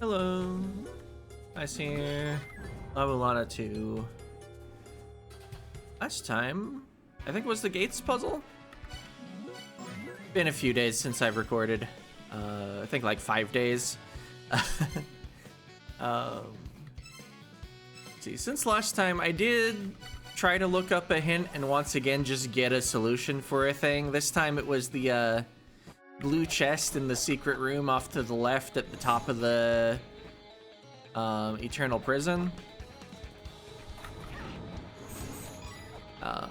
Hello. Nice here. La-Mulana 2. Last time, I think it was the gates puzzle? Been a few days since I've recorded. I think like 5 days. Let's see, since last time I did try to look up a hint and once again just get a solution for a thing. This time it was the blue chest in the secret room off to the left at the top of the eternal prison.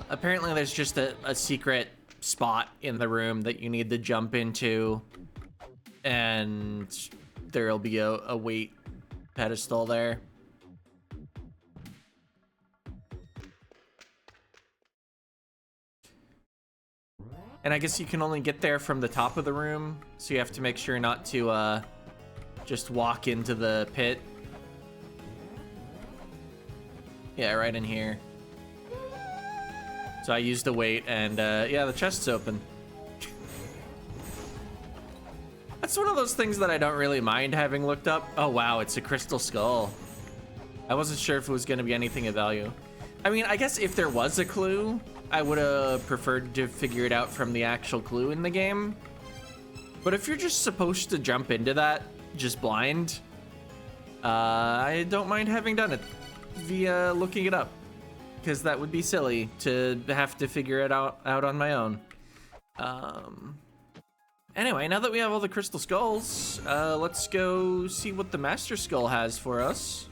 Apparently there's just a secret spot in the room that you need to jump into, and there'll be a weight pedestal there. And I guess you can only get there from the top of the room, so you have to make sure not to just walk into the pit. Yeah, right in here. So I used the weight, and yeah, the chest's open. That's one of those things that I don't really mind having looked up. Oh wow, it's a crystal skull. I wasn't sure if it was going to be anything of value. I mean, I guess if there was a clue, I would have preferred to figure it out from the actual clue in the game. But if you're just supposed to jump into that just blind, I don't mind having done it via looking it up, because that would be silly to have to figure it out on my own. Anyway, now that we have all the crystal skulls, let's go see what the Master Skull has for us.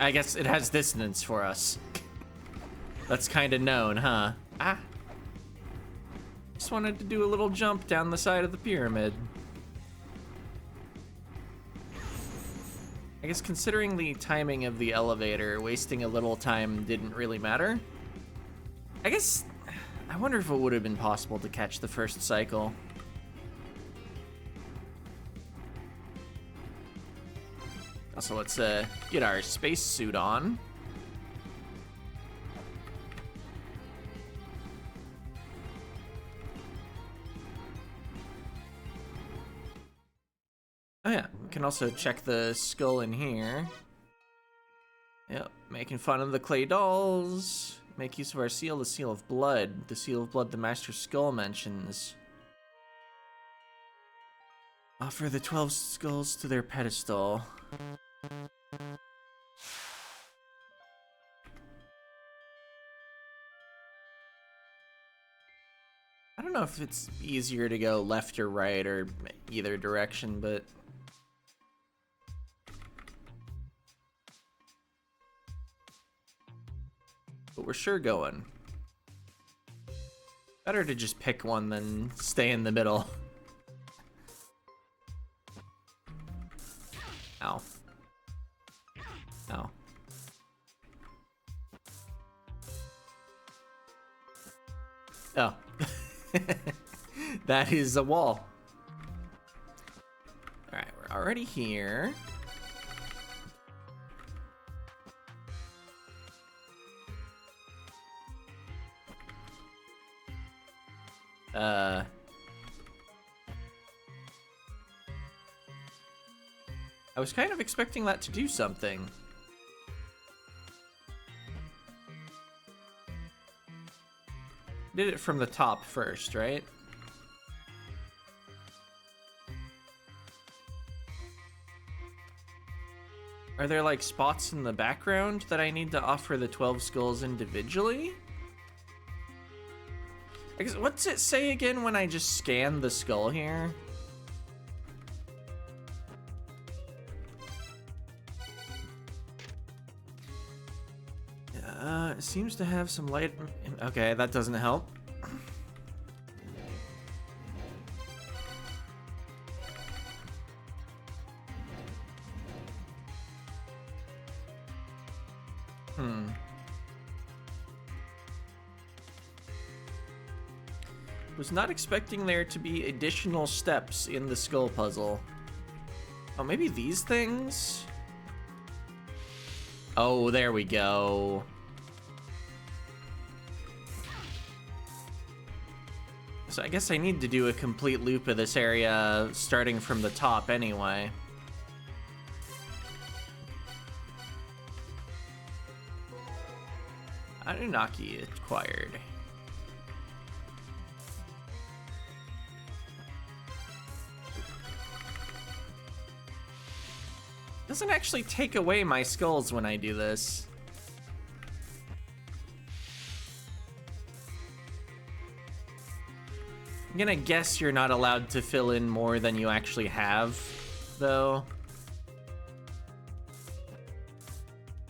I guess it has dissonance for us. That's kind of known, huh? Ah. Just wanted to do a little jump down the side of the pyramid. I guess considering the timing of the elevator, wasting a little time didn't really matter. I guess, I wonder if it would have been possible to catch the first cycle. Also, let's get our spacesuit on. Oh yeah, we can also check the skull in here. Yep, making fun of the clay dolls. Make use of our seal, the seal of blood. The seal of blood the Master Skull mentions. Offer the 12 skulls to their pedestal. I don't know if it's easier to go left or right or either direction, but we're sure going. Better to just pick one than stay in the middle. Ow. Ow. Oh. That is a wall. Alright, we're already here. I was kind of expecting that to do something. Did it from the top first, right? Are there like spots in the background that I need to offer the 12 skulls individually? I guess, what's it say again when I just scan the skull here? It seems to have some light. Okay, that doesn't help. Was not expecting there to be additional steps in the skull puzzle. Oh, maybe these things? Oh, there we go. So I guess I need to do a complete loop of this area starting from the top anyway. Anunnaki acquired. Doesn't actually take away my skulls when I do this. I'm gonna guess you're not allowed to fill in more than you actually have, though.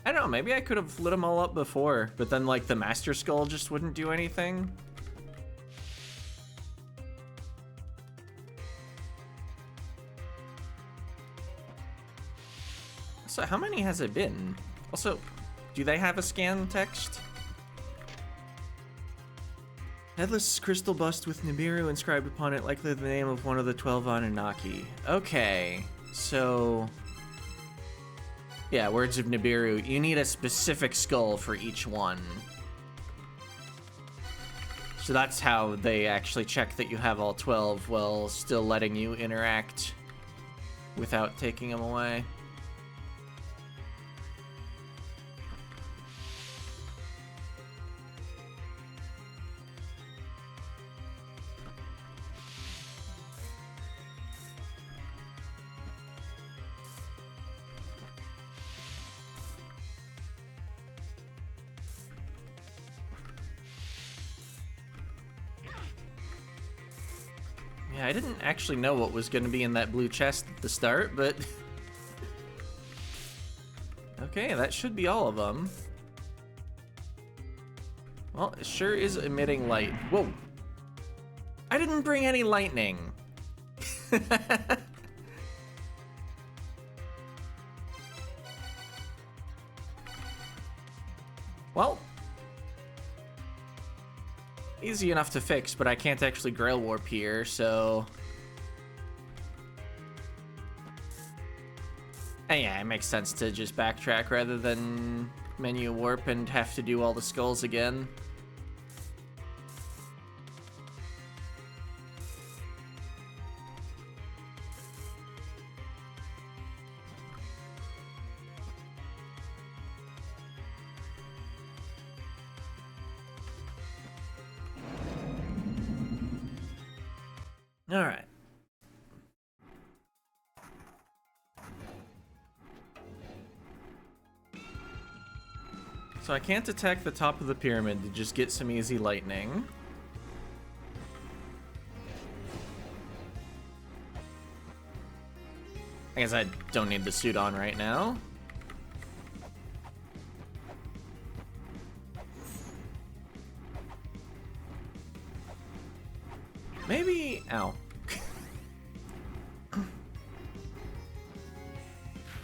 I don't know, maybe I could have lit them all up before, but then like the Master Skull just wouldn't do anything. So how many has it been? Also, do they have a scan text? Headless crystal bust with Nibiru inscribed upon it, likely the name of one of the 12 Anunnaki. Okay, so... yeah, words of Nibiru. You need a specific skull for each one. So that's how they actually check that you have all 12 while still letting you interact without taking them away. Yeah, I didn't actually know what was going to be in that blue chest at the start, but... okay, that should be all of them. Well, it sure is emitting light. Whoa! I didn't bring any lightning! Well... easy enough to fix, but I can't actually Grail Warp here, so... and yeah, it makes sense to just backtrack rather than menu warp and have to do all the skulls again. All right. So I can't attack the top of the pyramid to just get some easy lightning. I guess I don't need the suit on right now. Maybe... ow.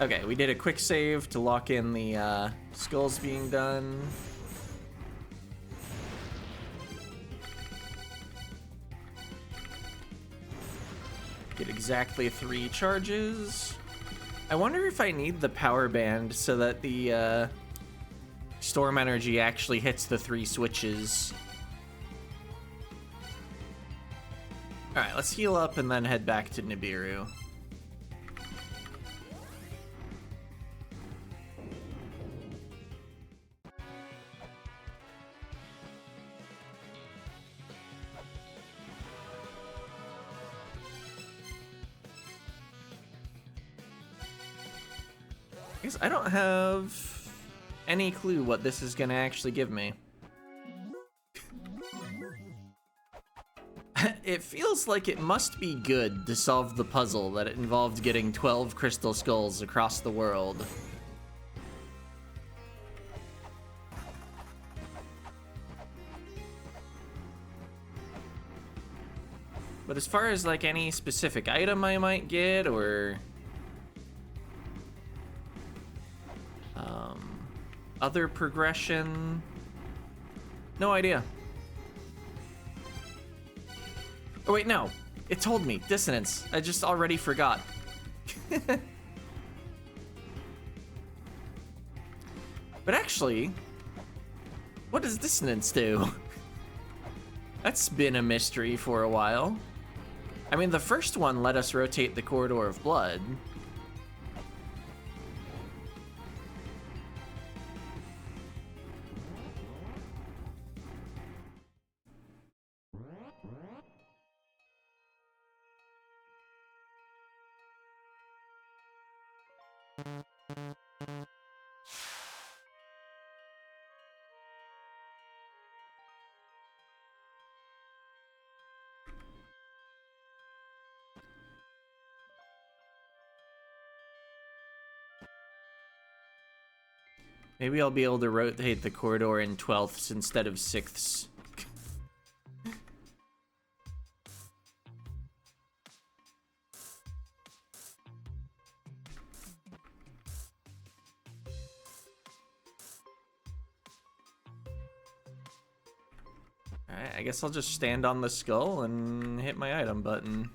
Okay, we did a quick save to lock in the skulls being done. Get exactly 3 charges. I wonder if I need the power band so that the storm energy actually hits the 3 switches. Alright, let's heal up and then head back to Nibiru. I don't have any clue what this is gonna actually give me. It feels like it must be good to solve the puzzle that it involved getting 12 crystal skulls across the world. But as far as like any specific item I might get or other progression, no idea. Oh wait, no. It told me. Dissonance. I just already forgot. But actually, what does dissonance do? That's been a mystery for a while. I mean, the first one let us rotate the corridor of blood. Maybe I'll be able to rotate the corridor in 12ths instead of 6ths. Alright, I guess I'll just stand on the skull and hit my item button.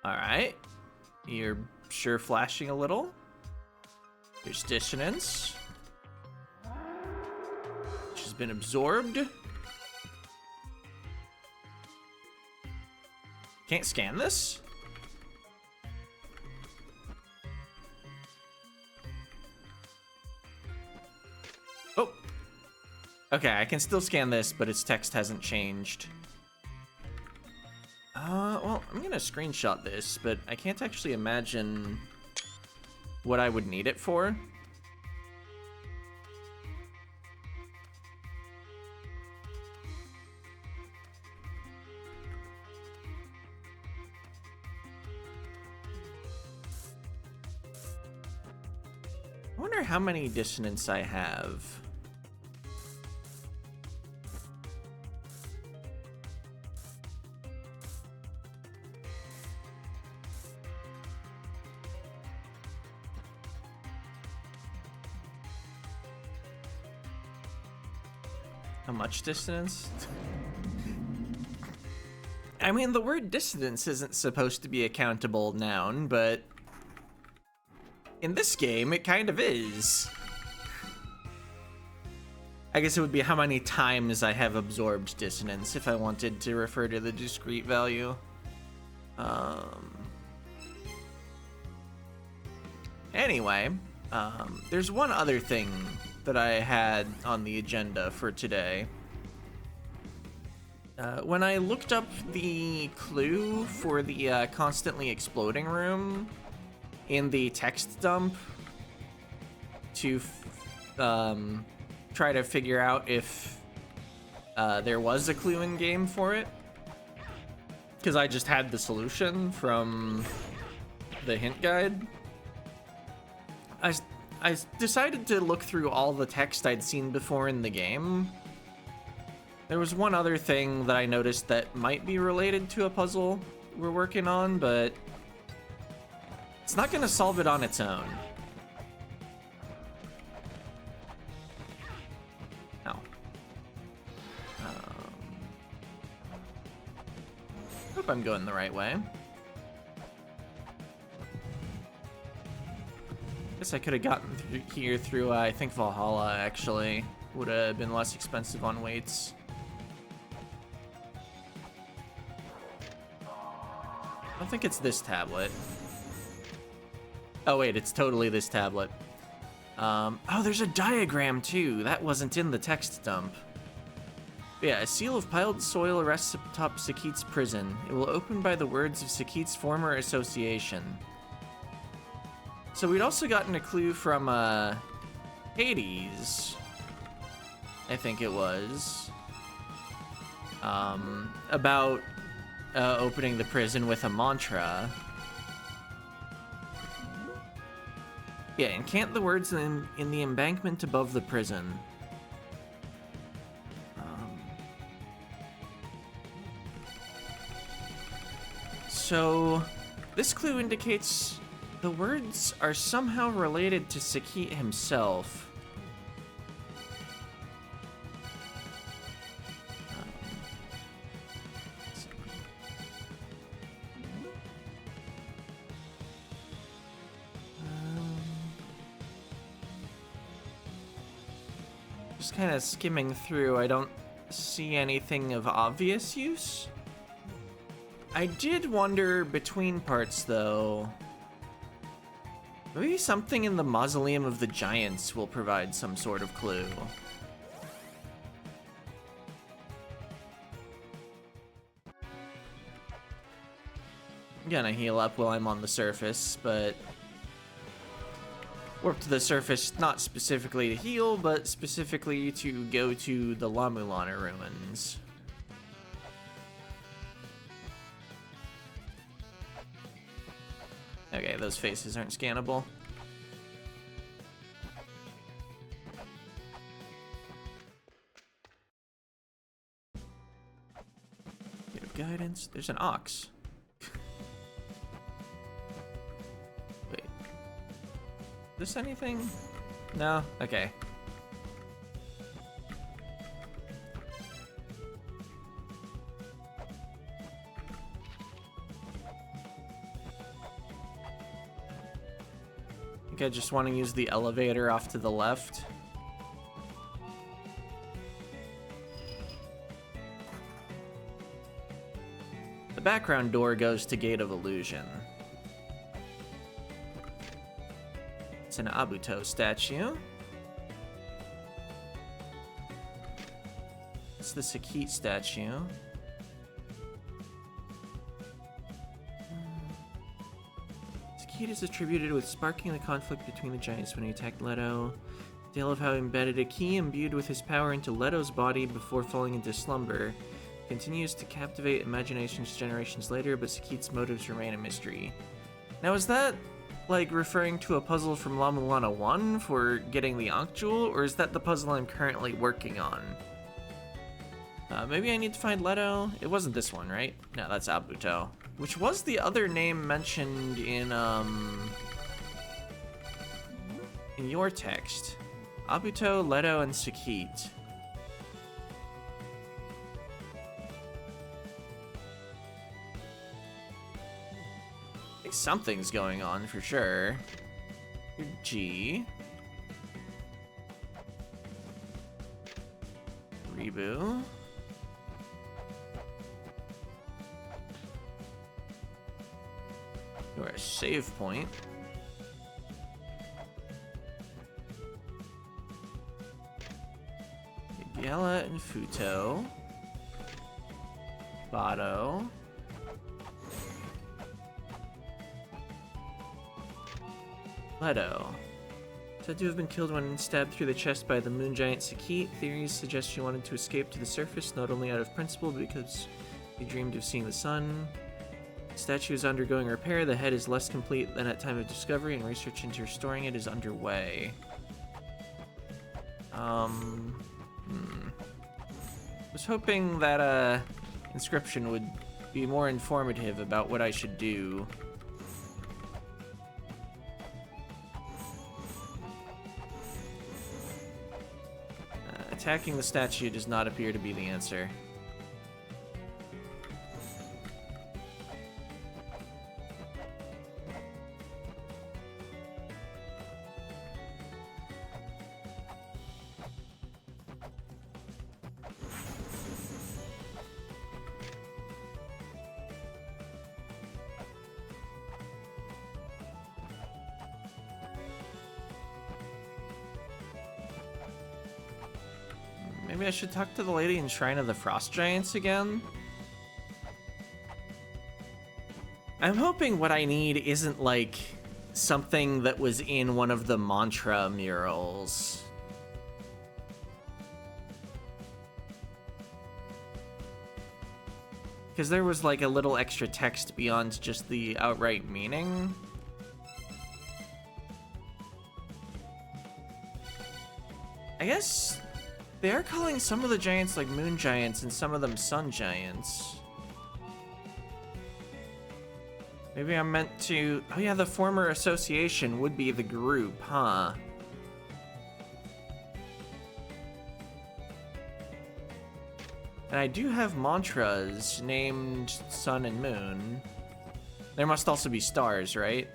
Alright. You're sure flashing a little. There's dissonance, which has been absorbed. Can't scan this? Oh. Okay, I can still scan this, but its text hasn't changed. Well, I'm gonna screenshot this, but I can't actually imagine what I would need it for. I wonder how many dissonance I have. How much dissonance? I mean, the word dissonance isn't supposed to be a countable noun, but in this game, it kind of is. I guess it would be how many times I have absorbed dissonance if I wanted to refer to the discrete value. Anyway, there's one other thing that I had on the agenda for today. When I looked up the clue for the constantly exploding room in the text dump to try to figure out if there was a clue in game for it, because I just had the solution from the hint guide, I decided to look through all the text I'd seen before in the game. There was one other thing that I noticed that might be related to a puzzle we're working on, but it's not gonna solve it on its own. No. Hope I'm going the right way. Guess I could have gotten here through, I think, Valhalla, actually. Would have been less expensive on weights. I don't think it's this tablet. Oh, wait, it's totally this tablet. Oh, there's a diagram, too. That wasn't in the text dump. Yeah, a seal of piled soil rests atop Sakit's prison. It will open by the words of Sakit's former association. So we'd also gotten a clue from, Hades, I think it was, about opening the prison with a mantra. Yeah, encant the words in the embankment above the prison. So this clue indicates the words are somehow related to Sakit himself. Just kind of skimming through, I don't see anything of obvious use. I did wonder between parts, though. Maybe something in the Mausoleum of the Giants will provide some sort of clue. I'm gonna heal up while I'm on the surface, but warp to the surface not specifically to heal, but specifically to go to the La-Mulana ruins. Okay, those faces aren't scannable. Bit of guidance. There's an ox. Wait. Is this anything? No? Okay. I just want to use the elevator off to the left. The background door goes to Gate of Illusion. It's an Abuto statue. It's the Sakit statue. Sakit is attributed with sparking the conflict between the giants when he attacked Leto. The tale of how he embedded a key imbued with his power into Leto's body before falling into slumber continues to captivate imaginations generations later, but Sakit's motives remain a mystery. Now, is that, like, referring to a puzzle from La-Mulana 1 for getting the Ankh Jewel, or is that the puzzle I'm currently working on? Maybe I need to find Leto? It wasn't this one, right? No, that's Abuto. Which was the other name mentioned in your text. Abuto, Leto, and Sakit. I think something's going on for sure. G. Reboot. Or a save point. Yella and Futo. Bado. Leto. Said to have been killed when stabbed through the chest by the moon giant Sakit. Theories suggest she wanted to escape to the surface, not only out of principle, but because he dreamed of seeing the sun. The statue is undergoing repair. The head is less complete than at time of discovery, and research into restoring it is underway. Was hoping that inscription would be more informative about what I should do. Attacking the statue does not appear to be the answer. Maybe I should talk to the lady in Shrine of the Frost Giants again? I'm hoping what I need isn't like something that was in one of the mantra murals. Because there was like a little extra text beyond just the outright meaning. I guess they are calling some of the giants like moon giants and some of them sun giants. Maybe I'm meant to... Oh yeah, the former association would be the group, huh? And I do have mantras named Sun and Moon. There must also be stars, right?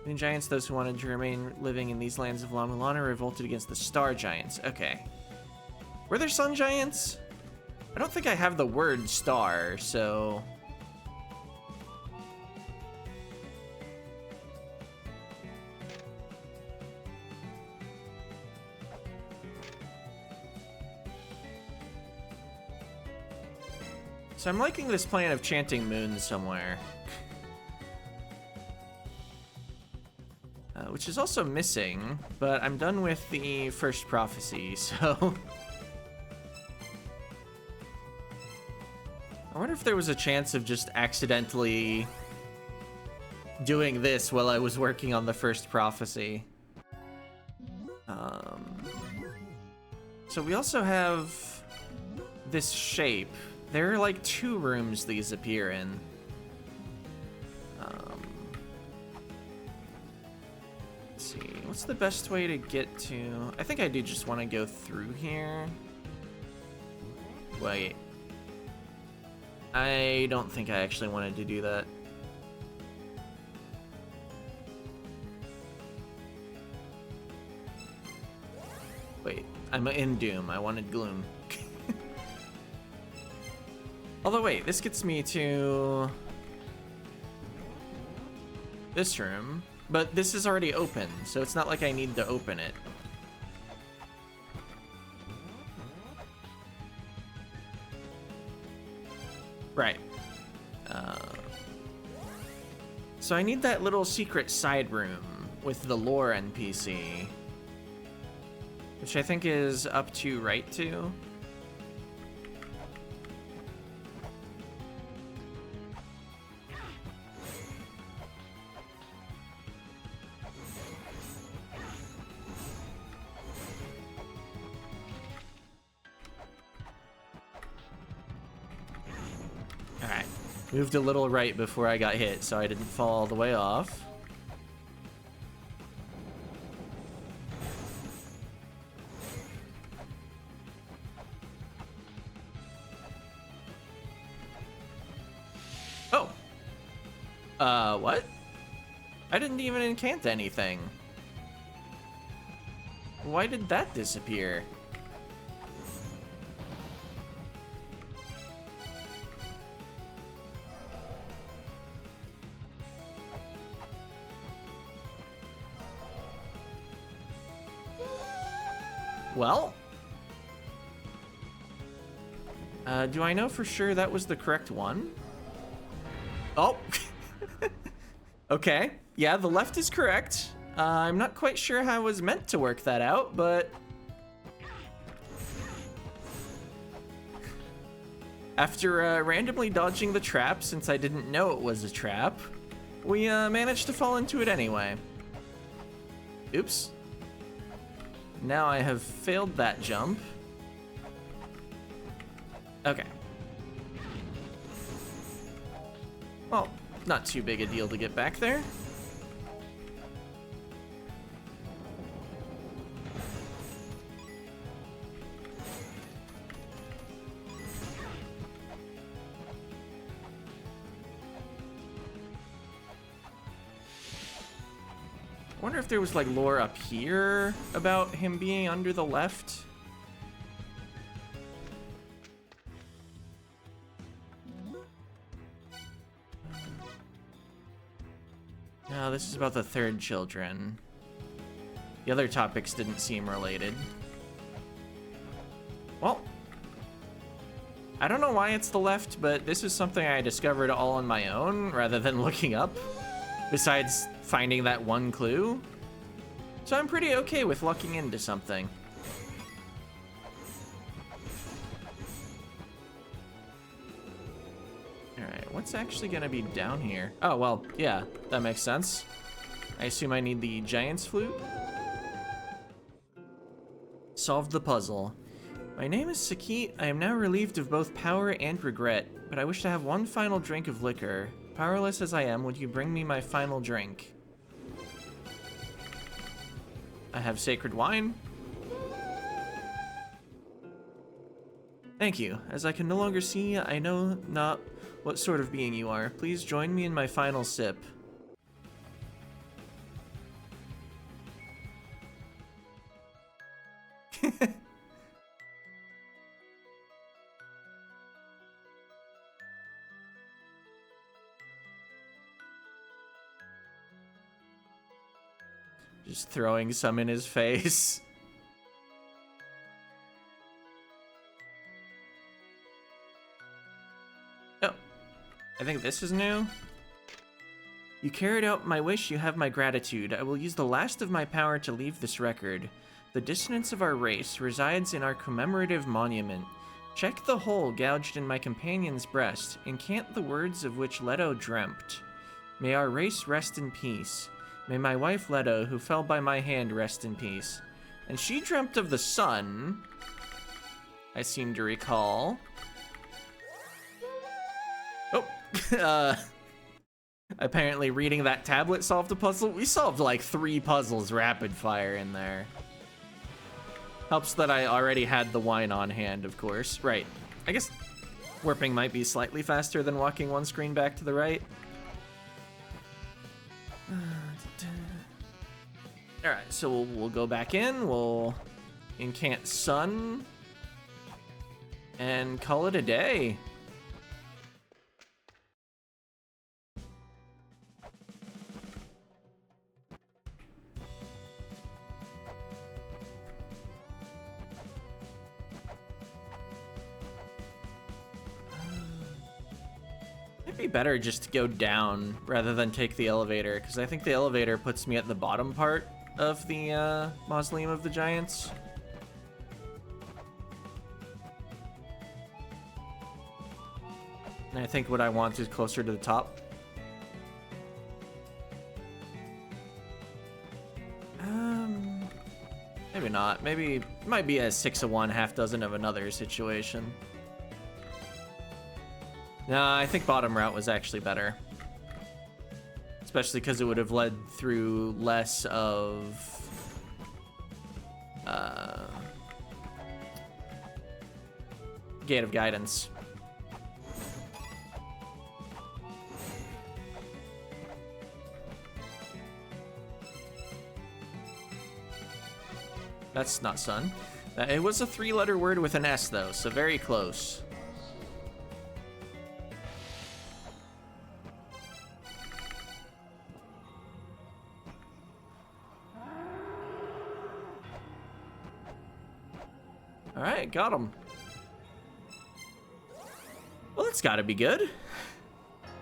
Moon giants, those who wanted to remain living in these lands of La-Mulana, revolted against the star giants. Okay. Were there sun giants? I don't think I have the word star, so... So I'm liking this plan of chanting moons somewhere. Which is also missing, but I'm done with the first prophecy, so... I wonder if there was a chance of just accidentally doing this while I was working on the first prophecy. So we also have this shape. There are like 2 rooms these appear in. Let's see, what's the best way to get to... I think I do just want to go through here. Wait. I don't think I actually wanted to do that. Wait, I'm in Doom. I wanted Gloom. Although, wait, this gets me to this room, but this is already open, so it's not like I need to open it. Right. So I need that little secret side room with the lore NPC, which I think is up to right to. Moved a little right before I got hit, so I didn't fall all the way off. Oh. What? I didn't even incant anything. Why did that disappear? Well, do I know for sure that was the correct one? Oh, okay. Yeah, the left is correct. I'm not quite sure how I was meant to work that out, but after randomly dodging the trap, since I didn't know it was a trap, we managed to fall into it anyway. Oops. Now I have failed that jump. Okay. Well, not too big a deal to get back there. I wonder if there was like lore up here about him being under the left. No, this is about the third children. The other topics didn't seem related. Well, I don't know why it's the left, but this is something I discovered all on my own rather than looking up, besides finding that one clue. So I'm pretty okay with lucking into something. Alright, what's actually gonna be down here? Oh, well, yeah, that makes sense. I assume I need the giant's flute. Solved the puzzle. My name is Sakit. I am now relieved of both power and regret, but I wish to have one final drink of liquor. Powerless as I am, would you bring me my final drink? I have sacred wine. Thank you. As I can no longer see, I know not what sort of being you are. Please join me in my final sip. Just throwing some in his face. Oh, I think this is new. You carried out my wish, you have my gratitude. I will use the last of my power to leave this record. The dissonance of our race resides in our commemorative monument. Check the hole gouged in my companion's breast, and cant the words of which Leto dreamt. May our race rest in peace. May my wife Leto, who fell by my hand, rest in peace. And she dreamt of the sun, I seem to recall. Oh, apparently reading that tablet solved a puzzle. We solved like 3 puzzles rapid fire in there. Helps that I already had the wine on hand, of course. Right. I guess warping might be slightly faster than walking one screen back to the right. Alright, so we'll go back in. We'll incant sun. And call it a day. It'd be better just to go down rather than take the elevator, because I think the elevator puts me at the bottom part of the Mausoleum of the Giants. And I think what I want is closer to the top. Maybe not. Maybe it might be a 6 of one, half dozen of another situation. Nah, I think bottom route was actually better. Especially because it would have led through less of... Gate of Guidance. That's not sun. It was a 3-letter word with an S, though, so very close. Alright, got him. Well, that's gotta be good.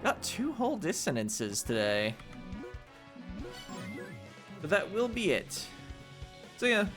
Got 2 whole dissonances today. But that will be it. So yeah,